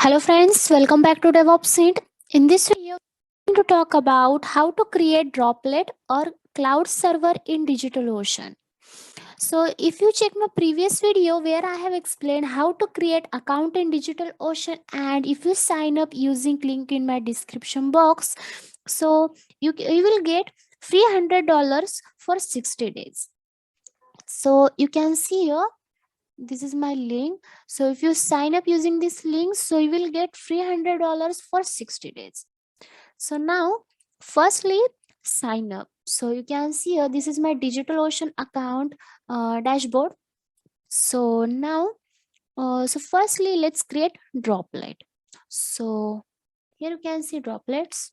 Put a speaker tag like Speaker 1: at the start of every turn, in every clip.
Speaker 1: Hello friends, welcome back to DevOps Seed. In this video, I'm going to talk about how to create Droplet or cloud server in DigitalOcean. So if you check my previous video where I have explained how to create account in DigitalOcean, and if you sign up using link in my description box, so you will get free $100 for 60 days. So you can see here, this is my link. So if you sign up using this link, so you will get free $100 for 60 days. So now firstly, sign up. So you can see here, this is my DigitalOcean account dashboard. So now so firstly, let's create Droplet. So here you can see Droplets.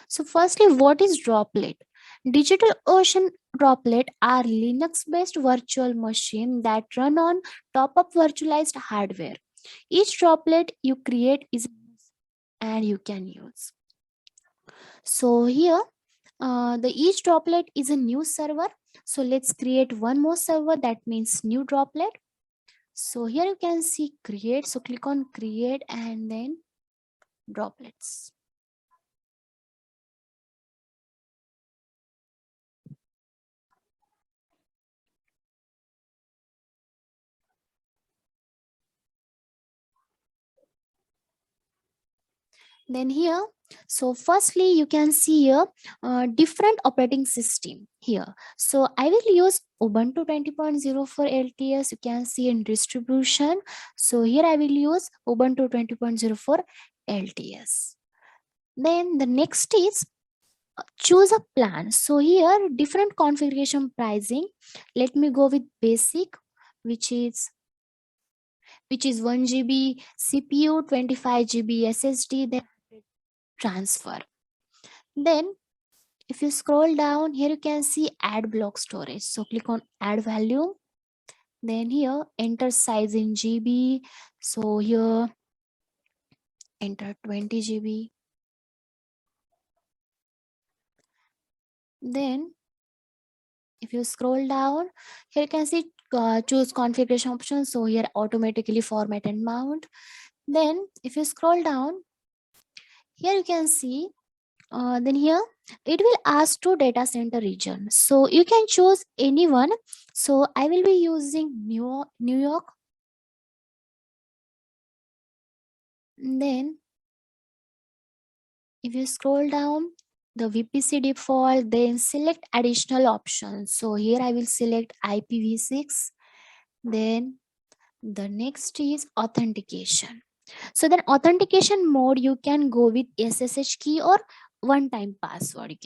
Speaker 1: So firstly, what is Droplet? DigitalOcean Droplet are Linux-based virtual machine that run on top of virtualized hardware. Each droplet you create is and you can use. So here, the each droplet is a new server. So let's create one more server, that means new droplet. So here you can see create. So click on create and then droplets. Then here, so firstly you can see here different operating system here. So I will use Ubuntu 20.0 for LTS. You can see in distribution. So here I will use Ubuntu 20.0 for LTS. Then the next is choose a plan. So here different configuration pricing. Let me go with basic, which is 1 GB CPU, 25 GB SSD, then transfer. Then if you scroll down here, you can see add block storage. So click on add value. Then here enter size in GB. So here enter 20 GB. Then if you scroll down here, you can see choose configuration options. So here automatically format and mount. Then if you scroll down here, you can see then here it will ask to data center region. So you can choose anyone. So I will be using New York. Then if you scroll down the VPC default, then select additional options. So here I will select IPv6. Then the next is authentication. So then authentication mode, you can go with SSH key or one-time password.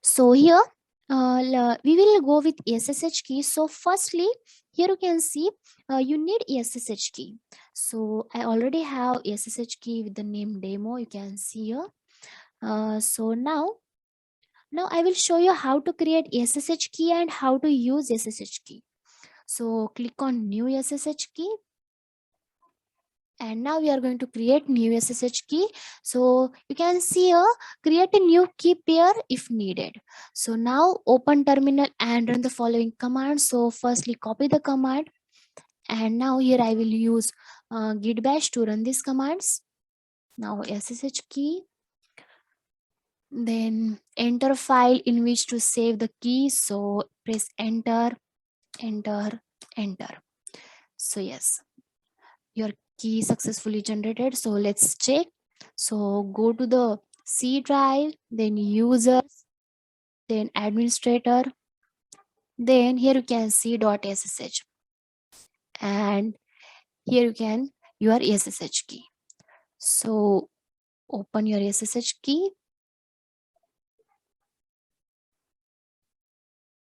Speaker 1: So here we will go with SSH key. So firstly, here you can see you need SSH key. So I already have SSH key with the name demo. You can see here. So now I will show you how to create SSH key and how to use SSH key. So click on new SSH key. And now we are going to create new SSH key. So you can see here, create a new key pair if needed. So now open terminal and run the following command. So firstly copy the command, and now here I will use git bash to run these commands. Now SSH key, then enter file in which to save the key. So press enter, enter, enter. So yes, your key successfully generated. So let's check. So go to the C drive, then users, then administrator, then here you can see .ssh, and here you can your SSH key. So open your SSH key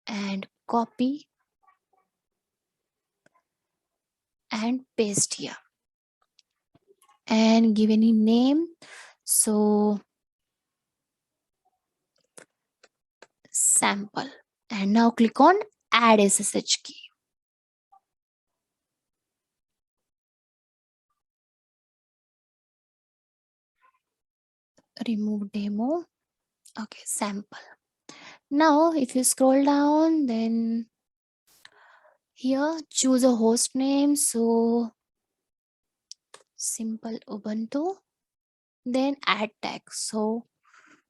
Speaker 1: and copy and paste here and give any name. So sample, and now click on add SSH key. Remove demo. Okay, sample. Now if you scroll down, then here choose a host name. So simple Ubuntu, then add tag. So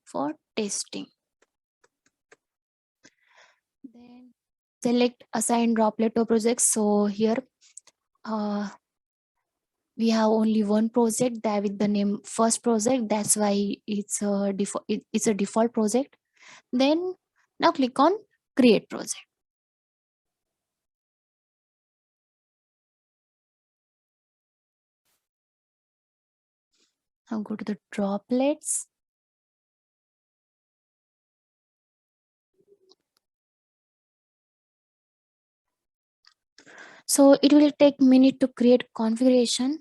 Speaker 1: for testing, then select assign droplet to project. So here we have only one project that with the name first project, that's why it's a default, it's a default project. Then now click on create project. Now go to the droplets. So it will take minute to create configuration.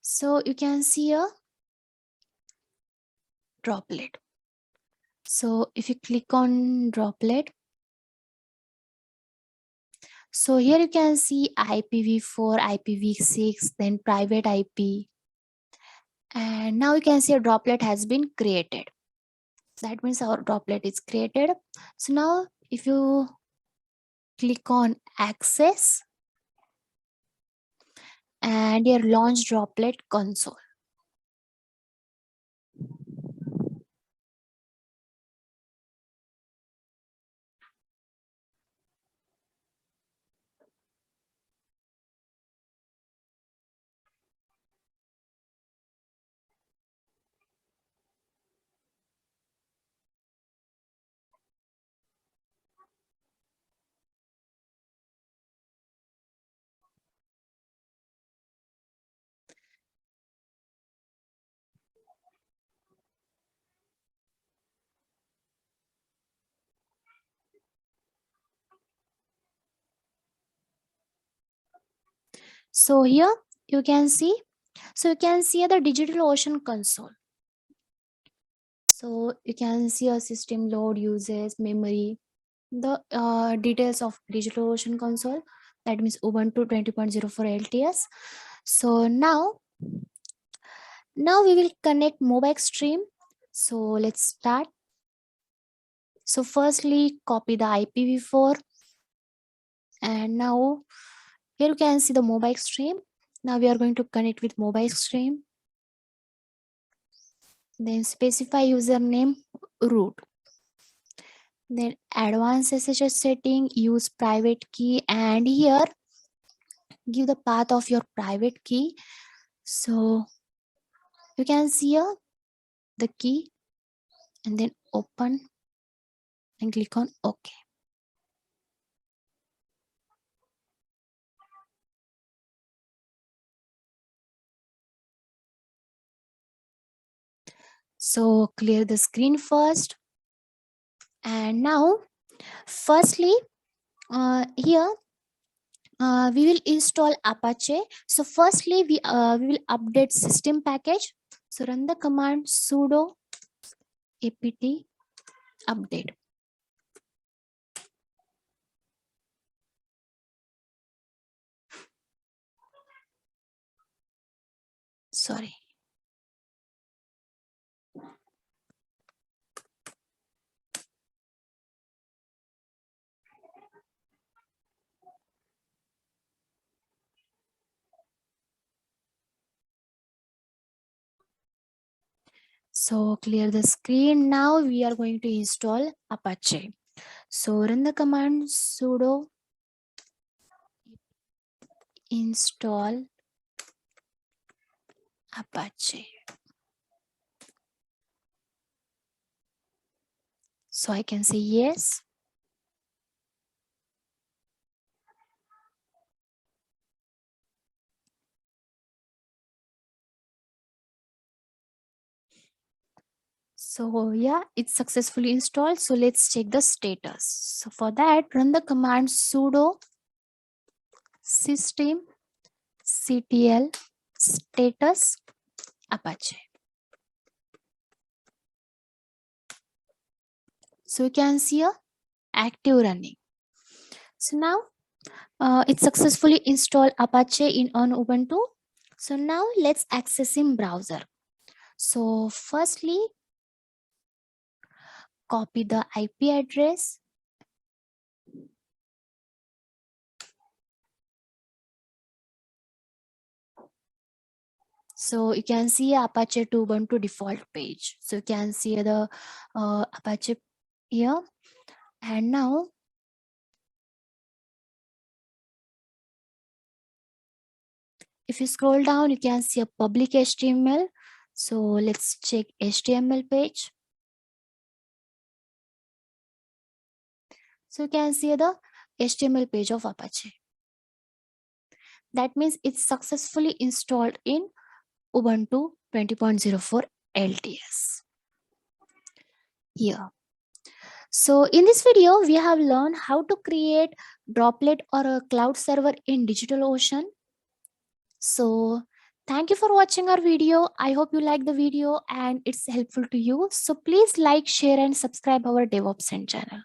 Speaker 1: So you can see a droplet. So if you click on droplet, so here you can see IPv4, IPv6, then private IP. And now you can see a droplet has been created. That means our droplet is created. So now if you click on access and your launch droplet console. So here you can see, so you can see the DigitalOcean console. So you can see a system load, uses, memory, the details of DigitalOcean console. That means Ubuntu 20.04 LTS. So now we will connect Mobile Stream. So let's start. So firstly, copy the IPv4, and now here you can see the Mobile Stream. Now we are going to connect with Mobile Stream. Then specify username root. Then advanced SSH setting, use private key, and here give the path of your private key. So you can see here the key, and then open and click on OK. So clear the screen first. And now firstly here we will install Apache. So firstly we will update system package. So run the command sudo apt update. Sorry. So clear the screen. Now we are going to install Apache. So run the command sudo install Apache. So I can say yes. So yeah, it's successfully installed. So let's check the status. So for that, run the command sudo systemctl status Apache. So you can see here active running. So now it successfully installed Apache in on Ubuntu. So now let's access in browser. So firstly, copy the IP address. So you can see Apache to Ubuntu default page. So you can see the Apache here. And now if you scroll down, you can see a public HTML. So let's check HTML page. So you can see the HTML page of Apache. That means it's successfully installed in Ubuntu 20.04 LTS. Here. So in this video, we have learned how to create Droplet or a cloud server in DigitalOcean. So thank you for watching our video. I hope you like the video and it's helpful to you. So please like, share and subscribe our DevOps channel.